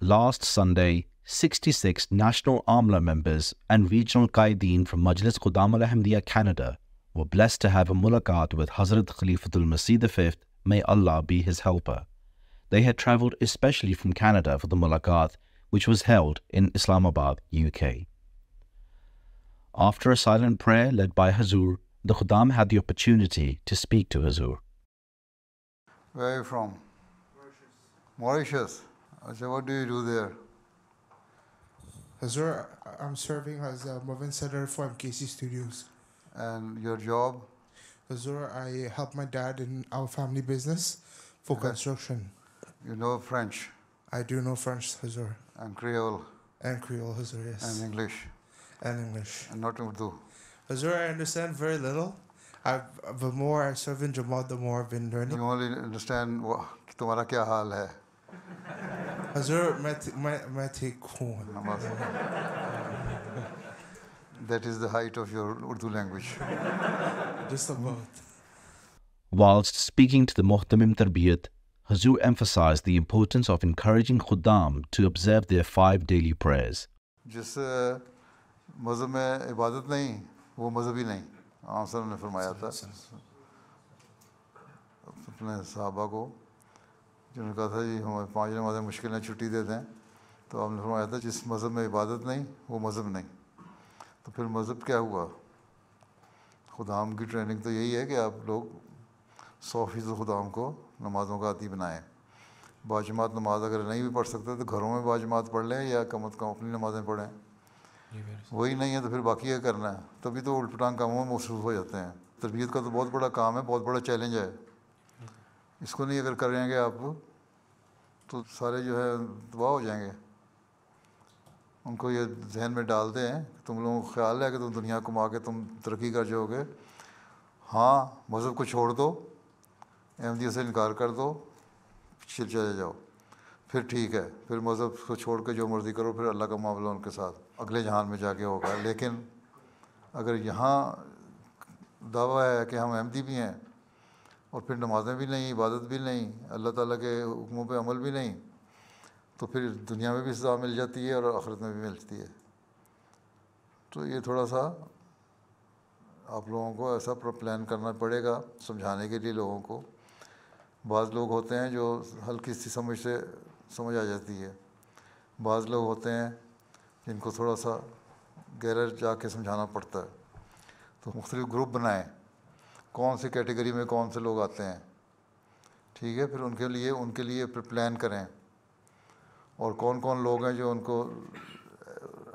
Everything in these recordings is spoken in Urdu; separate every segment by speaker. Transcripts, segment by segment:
Speaker 1: Last Sunday, 66 National Amla members and regional Qaideen from Majlis Khuddam al-Ahmadiyya Canada were blessed to have a mulaqat with Hazrat Khalifatul Masih V, may Allah be his helper. They had travelled especially from Canada for the mulaqat, which was held in Islamabad, UK. After a silent prayer led by Hazur, the Khuddam had the opportunity to speak to Hazur.
Speaker 2: Where are you from? Mauritius. I said, what do you do there?
Speaker 3: Hazur, I'm serving as a Movin Setter for MKC Studios.
Speaker 2: And your job?
Speaker 3: Hazur, I help my dad in our family business for construction.
Speaker 2: You know French?
Speaker 3: I do know French, Hazur.
Speaker 2: And Creole?
Speaker 3: And Creole, Hazur, yes.
Speaker 2: And English?
Speaker 3: And English.
Speaker 2: And not Urdu?
Speaker 3: Hazur, I understand very little. The more I serve in Jamaat, the more I've been learning.
Speaker 2: You only understand tumhara kya haal hai?
Speaker 3: Hazur, main theek hoon.
Speaker 2: That is the height of your Urdu language.
Speaker 3: Just about.
Speaker 1: Whilst speaking to the Muhtamim Tarbiyat, Hazur emphasized the importance of encouraging Khuddam to observe their 5 daily prayers.
Speaker 2: جس مذہب میں عبادت نہیں وہ مذہبی نہیں. آپ صاحب نے فرمایا تھا اپنے صحابہ کو جنہوں نے کہا تھا جی ہمیں 5 نمازیں مشکل ہیں چھٹی دے دیں, تو آپ نے فرمایا تھا جس مذہب میں عبادت نہیں وہ مذہب نہیں. تو پھر مذہب کیا ہوا؟ خدام کی ٹریننگ تو یہی ہے کہ آپ لوگ 100% خدام کو نمازوں کا عادی بنائیں. باجماعت نماز اگر نہیں بھی پڑھ سکتے تو گھروں میں باجماعت پڑھ لیں یا کم از کم اپنی نمازیں پڑھیں. وہی نہیں ہے تو پھر باقی کیا کرنا ہے؟ تبھی تو الٹ پٹانگ کاموں میں مصروف ہو جاتے ہیں. تربیت کا تو بہت بڑا کام ہے, بہت بڑا چیلنج ہے. اس کو نہیں اگر کریں گے آپ تو سارے جو ہے تباہ ہو جائیں گے. ان کو یہ ذہن میں ڈالتے ہیں کہ تم لوگوں کو خیال ہے کہ تم دنیا کما کے تم ترقی کر جاؤ گے. ہاں, مذہب کو چھوڑ دو, احمدیت سے انکار کر دو, چلے جاؤ, پھر ٹھیک ہے. پھر مذہب کو چھوڑ کے جو مرضی کرو, پھر اللہ کا معاملہ ان کے ساتھ اگلے جہان میں جا کے ہوگا. لیکن اگر یہاں دعویٰ ہے کہ ہم احمدی بھی ہیں اور پھر نمازیں بھی نہیں, عبادت بھی نہیں, اللہ تعالیٰ کے حکموں پہ عمل بھی نہیں, تو پھر دنیا میں بھی سزا مل جاتی ہے اور آخرت میں بھی ملتی ہے. تو یہ تھوڑا سا آپ لوگوں کو ایسا پلان کرنا پڑے گا سمجھانے کے لیے لوگوں کو. بعض لوگ ہوتے ہیں جو ہلکی سی سمجھ سے سمجھ آ جاتی ہے, بعض لوگ ہوتے ہیں جن کو تھوڑا سا گہرا جا کے سمجھانا پڑتا ہے. تو مختلف گروپ بنائیں, کون سی کیٹیگری میں کون سے لوگ آتے ہیں, ٹھیک ہے. پھر ان کے لیے پھر پلان کریں, اور کون کون لوگ ہیں جو ان کو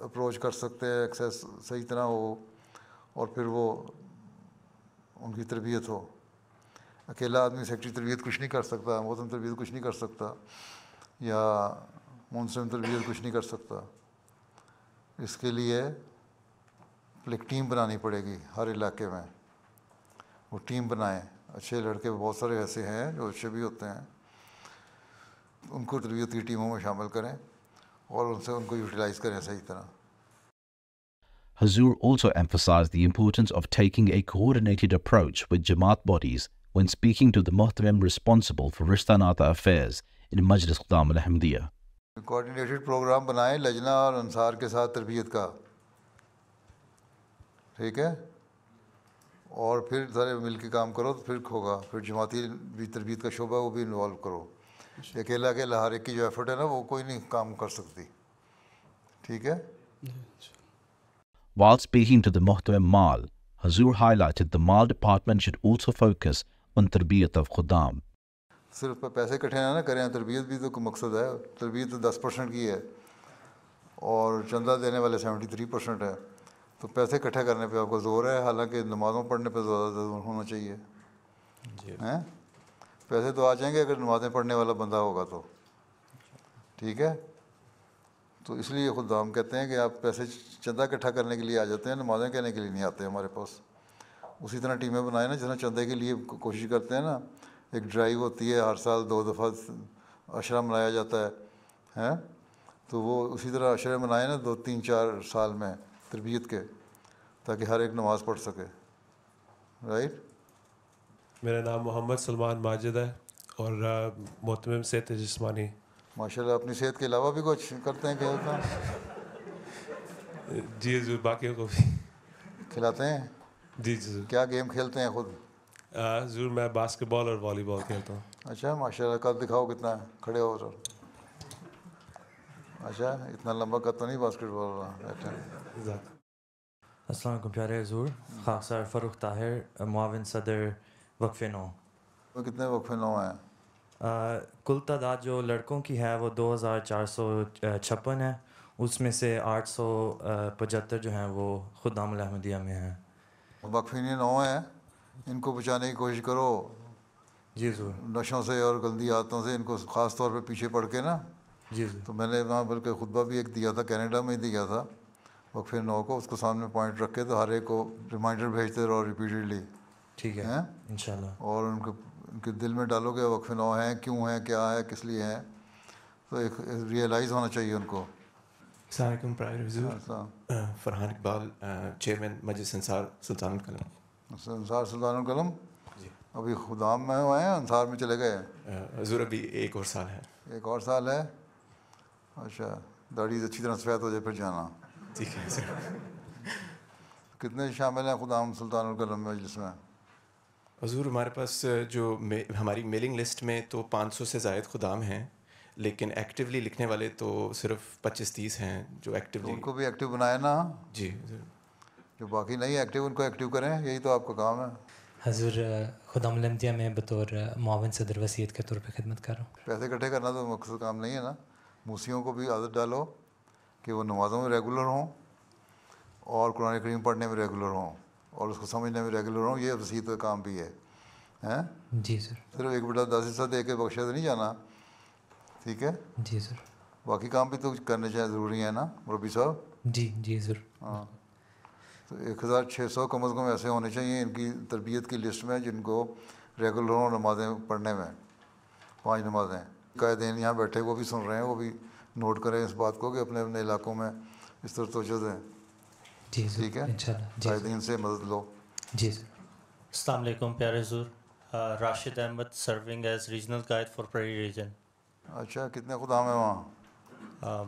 Speaker 2: اپروچ کر سکتے ہیں, ایکسیس صحیح طرح ہو, اور پھر وہ ان کی تربیت ہو. اکیلا آدمی سیکٹری تربیت کچھ نہیں کر سکتا, محتم تربیت کچھ نہیں کر سکتا, یا منصم تربیت کچھ نہیں کر سکتا. اس کے لیے ایک ٹیم بنانی پڑے گی ہر علاقے میں. وہ ٹیم بنائیں. اچھے لڑکے بہت سارے ایسے ہیں جو اچھے بھی ہوتے ہیں, ان کو تربیت کی ٹیموں میں شامل کریں اور ان کو یوٹیلائز کریں صحیح طرح.
Speaker 1: Hazur also emphasized the importance of taking a coordinated approach with Jamaat bodies when speaking to the Muhtamim responsible for Rishtanata affairs in Majlis Khuddam al-Ahmadiyya.
Speaker 2: Coordinated programme بنائیں لجنہ اور انصار کے ساتھ تربیت کا, ٹھیک ہے, اور پھر سارے مل کے کام کرو تو پھر ہوگا. پھر جماعتی بھی تربیت کا شعبہ وہ بھی انوالو کرو. اکیلا ہر ایک کی جو ایفرٹ ہے نا وہ کوئی نہیں کام کر سکتی, ٹھیک ہے.
Speaker 1: While speaking to the Muhtamim Mal, Hazur highlighted the Mal department should also focus on tarbiyat of Khuddam.
Speaker 2: صرف پیسے اکٹھے نہ کریں, تربیت بھی تو کوئی مقصد ہے. تربیت تو 10% کی ہے اور چندہ دینے والے 73% ہے. تو پیسے اکٹھے کرنے پہ آپ کو زور ہے, حالانکہ نمازوں پڑھنے پہ زیادہ زور ہونا چاہیے. پیسے تو آ جائیں گے اگر نمازیں پڑھنے والا بندہ ہوگا تو, ٹھیک ہے. تو اس لیے خدام کہتے ہیں کہ آپ پیسے چندہ اکٹھا کرنے کے لیے آ جاتے ہیں, نمازیں کہنے کے لیے نہیں آتے ہمارے پاس. اسی طرح ٹیمیں بنائیں نا, جس طرح چندے کے لیے کوشش کرتے ہیں نا. ایک ڈرائیو ہوتی ہے, ہر سال 2 دفعہ عشرہ منایا جاتا ہے, تو وہ اسی طرح عشرے منائے نا 2 3 4 سال میں تربیت کے, تاکہ ہر ایک نماز پڑھ سکے. رائٹ.
Speaker 4: میرا نام محمد سلمان ماجد ہے اور محتمم سے جسمانی.
Speaker 2: ماشاء اللہ اپنی صحت کے علاوہ بھی کچھ کرتے ہیں کھیلتے ہیں؟
Speaker 4: جی حضور باقیوں کو بھی
Speaker 2: کھلاتے ہیں؟
Speaker 4: جی حضور.
Speaker 2: کیا گیم کھیلتے ہیں خود؟
Speaker 4: حضور میں باسکٹ بال اور والی بال کھیلتا ہوں.
Speaker 2: اچھا ماشاء اللہ. قد دکھاؤ کتنا ہے, کھڑے ہو سر. اچھا اتنا لمبا قد تو نہیں باسکٹ بال والا. بیٹھے.
Speaker 5: السلام علیکم پیارے حضور. خاکسار فروخ طاہر, معاون صدر وقف نو.
Speaker 2: کتنے وقفے نو ہیں؟
Speaker 5: کل تعداد جو لڑکوں کی ہے وہ 2456 ہے, اس میں سے 875 جو ہیں وہ خدام الاحمدیہ میں ہیں.
Speaker 2: وقفین 9 ہیں, ان کو بچانے کی کوشش کرو
Speaker 5: جی حضور.
Speaker 2: نشوں سے اور گندی عادتوں سے. ان کو خاص طور پہ پیچھے پڑ کے نا.
Speaker 5: جی حضور.
Speaker 2: تو میں نے وہاں بلکہ خطبہ بھی ایک دیا تھا, کینیڈا میں ہی دیا تھا وقفے 9 کو. اس کو سامنے پوائنٹ رکھ کے تو ہر ایک کو ریمائنڈر بھیجتے رہو ریپیٹڈلی.
Speaker 5: ٹھیک ہے انشاءاللہ.
Speaker 2: اور ان کے دل میں ڈالو کہ وقفے 9 ہیں, کیوں ہیں, کیا ہے, کس لیے ہیں. تو ایک ریئلائز ہونا چاہیے ان کو.
Speaker 6: السلام علیکم پرائر حضور. فرحان اقبال, چیئرمین مجلس انصار سلطان القلم.
Speaker 2: انصار سلطان القلم.
Speaker 6: جی.
Speaker 2: ابھی خدام میں ہوئے ہیں, انصار میں چلے گئے؟
Speaker 6: حضور ابھی ایک اور سال ہے.
Speaker 2: ایک اور سال ہے. اچھا داڑھی اچھی طرح سفید ہو جائے پھر جانا.
Speaker 6: ٹھیک ہے سر.
Speaker 2: کتنے شامل ہیں خدام سلطان القلم میں مجلس میں؟
Speaker 6: حضور ہمارے پاس جو ہماری میلنگ لسٹ میں تو 500 سے زائد خدام ہیں, لیکن ایکٹیولی لکھنے والے تو صرف 25-30 ہیں جو ایکٹیولی.
Speaker 2: ان کو بھی ایکٹیو بنائے نا.
Speaker 6: جی.
Speaker 2: جو باقی نہیں ایکٹیو ان کو ایکٹیو کریں, یہی تو آپ کا کام ہے.
Speaker 7: حضور خدام الاحمدیہ میں بطور معاون صدر وصیت کے طور پہ خدمت کر رہا ہوں.
Speaker 2: پیسے اکٹھے کرنا تو مقصد کام نہیں ہے نا. موسیوں کو بھی عادت ڈالو کہ وہ نمازوں میں ریگولر ہوں اور قرآن کریم پڑھنے میں ریگولر ہوں اور اس کو سمجھنے میں ریگولر ہوں. یہ وصیت کا کام بھی ہے.
Speaker 7: جی سر.
Speaker 2: صرف ایک بیٹا 10 حصہ دے کے بخشے تو نہیں جانا. ٹھیک ہے.
Speaker 7: جی سر.
Speaker 2: باقی کام بھی تو کرنے چاہیے, ضروری ہے نا مربی صاحب.
Speaker 7: جی جی سر.
Speaker 2: ہاں تو 1600 کم از کم ایسے ہونے چاہیے ان کی تربیت کی لسٹ میں جن کو ریگولر ہوں نمازیں پڑھنے میں. 5 نمازیں. قائدین یہاں بیٹھے وہ بھی سن رہے ہیں, وہ بھی نوٹ کریں اس بات کو کہ اپنے اپنے علاقوں میں اس طرح توجہ دیں.
Speaker 7: جی سر.
Speaker 2: ٹھیک ہے.
Speaker 7: انشاءاللہ.
Speaker 2: قائدین سے مدد لو.
Speaker 7: جی سر.
Speaker 8: السلام علیکم پیارے حضور. Rashid Ahmad serving as regional قائد فار پریری ریجن.
Speaker 2: اچھا کتنے خدام ہیں وہاں؟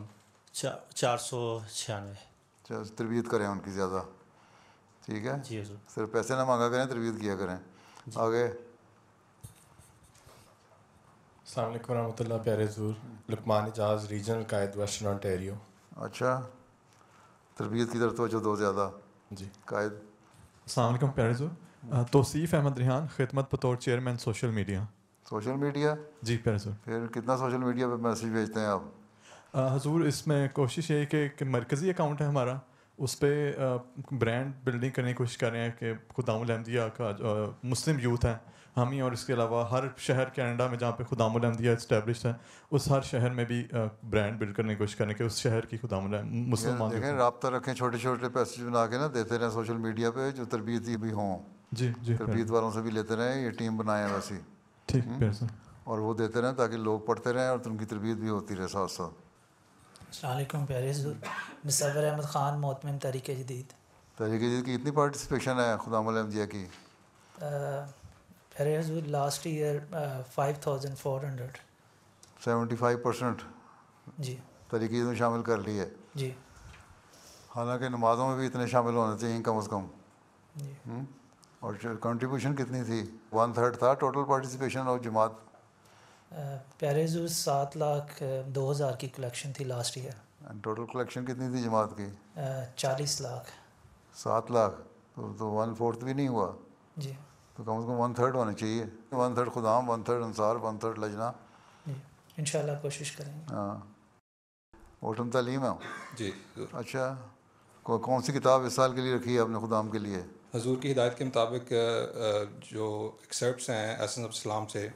Speaker 8: 496.
Speaker 2: تربیت کریں ان کی زیادہ. ٹھیک ہے.
Speaker 8: جی حضور.
Speaker 2: صرف پیسے نہ مانگا کریں, تربیت کیا کریں. آگے.
Speaker 9: السلام علیکم ورحمۃ اللہ. پیارے حضور لقمان اعجاز ریجنل قائد ویسٹرن انٹیریو.
Speaker 2: اچھا تربیت کی طرف توجہ دو زیادہ.
Speaker 9: جی.
Speaker 2: قائد.
Speaker 10: السلام علیکم پیارے حضور. توصیف احمد ریحان, خدمت بطور chairman social media.
Speaker 2: Social media.
Speaker 10: جی پیارے حضور.
Speaker 2: پھر کتنا سوشل میڈیا پہ میسیج بھیجتے ہیں آپ؟
Speaker 10: حضور اس میں کوشش یہ ہے کہ مرکزی اکاؤنٹ ہے ہمارا, اس پہ برانڈ بلڈنگ کرنے کی کوشش کر رہے ہیں کہ خدام الاحمدیہ کا مسلم یوتھ ہے ہم ہی, اور اس کے علاوہ ہر شہر کینیڈا میں جہاں پہ خدام الاحمدیہ اسٹیبلشڈ ہے اس ہر شہر میں بھی برانڈ بلڈ کرنے کی کوشش کریں کہ اس شہر کی خدام مسلمان
Speaker 2: دیکھیں رابطہ رکھیں, چھوٹے چھوٹے پیسج بنا کے نا دیتے رہیں سوشل میڈیا پہ جو تربیتی بھی ہوں.
Speaker 10: جی جی.
Speaker 2: تربیت والوں سے بھی لیتے رہیں, یہ ٹیم بنائے ہیں ویسی.
Speaker 10: ٹھیک ہے سر.
Speaker 2: اور وہ دیتے رہیں تاکہ لوگ پڑھتے رہیں اور ان کی تربیت بھی ہوتی رہے ساتھ ساتھ.
Speaker 11: السلام علیکم پیارے حضور. مصور احمد خان, محتمم تحریک جدید.
Speaker 2: تحریک جدید کی کتنی پارٹیسپیشن ہے خدام الاحمدیہ کی؟
Speaker 11: پیارے حضور لاسٹ ایئر 5400.
Speaker 2: 75%.
Speaker 11: جی.
Speaker 2: تحریک جدید میں شامل کر لی ہے.
Speaker 11: جی.
Speaker 2: حالانکہ نمازوں میں بھی اتنے شامل ہونے چاہیے کم از کم.
Speaker 11: جی.
Speaker 2: اور کنٹریبیوشن کتنی تھی؟ 1/3 تھا ٹوٹل پارٹیسپیشن اور جماعت.
Speaker 11: پیارے حضور 7,02,000 کی کلیکشن تھی لاسٹ ایئر.
Speaker 2: ٹوٹل کلیکشن کتنی تھی جماعت کی؟
Speaker 11: 40 لاکھ.
Speaker 2: 7 لاکھ تو 1/4 بھی نہیں ہوا.
Speaker 11: جی.
Speaker 2: تو کم از کم 1/3 ہونے چاہیے. 1/3 خدام, 1/3 انصار, 1/3 لجنہ.
Speaker 11: جی انشاءاللہ کوشش کریں گے.
Speaker 2: ہاں. اوٹم تعلیم ہے.
Speaker 12: جی.
Speaker 2: اچھا کون سی کتاب اس سال کے لیے رکھی ہے آپ نے خدام کے لیے؟
Speaker 12: حضور کی ہدایت کے مطابق جو ایکسرپٹس ہیں ایسنس آف اسلام سے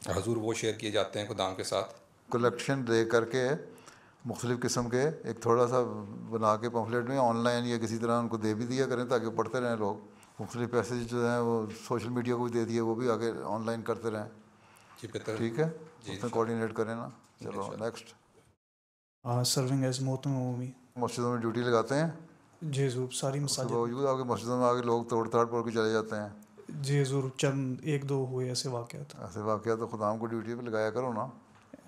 Speaker 12: حضور وہ شیئر کیے جاتے ہیں خدام کے ساتھ.
Speaker 2: کلیکشن دے کر کے مختلف قسم کے ایک تھوڑا سا بنا کے پمفلیٹ میں آن لائن یا کسی طرح ان کو دے بھی دیا کریں تاکہ پڑھتے رہیں لوگ. مختلف پیسج جو ہیں وہ سوشل میڈیا کو بھی دے دیے, وہ بھی آگے آن لائن کرتے رہیں.
Speaker 12: جی بہتر.
Speaker 2: ٹھیک ہے.
Speaker 12: جی
Speaker 2: اس میں کوآرڈینیٹ کریں نا. چلو نیکسٹ.
Speaker 13: سرونگ ایز محتمم عمومی.
Speaker 2: مسجدوں میں ڈیوٹی لگاتے ہیں؟
Speaker 13: جی حضور ساری مساجد.
Speaker 2: باوجود آپ کے مسجدوں میں آگے لوگ توڑ تاڑ پڑ کے چلے جاتے ہیں.
Speaker 13: جی حضور چند 1-2 ہوئے ایسے واقعات.
Speaker 2: ایسے واقعات تو خدام کو ڈیوٹی پہ لگایا کرو نا.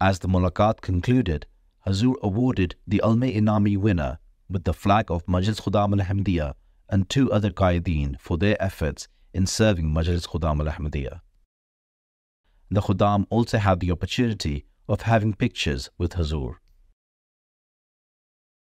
Speaker 1: As the mulaqat concluded, Hazur awarded the Alme Inami winner with the flag of Majlis Khuddam al-Ahmadiyya and 2 other qaideen for their efforts in serving Majlis Khuddam al-Ahmadiyya. The Khuddam also had the opportunity of having pictures with Hazur.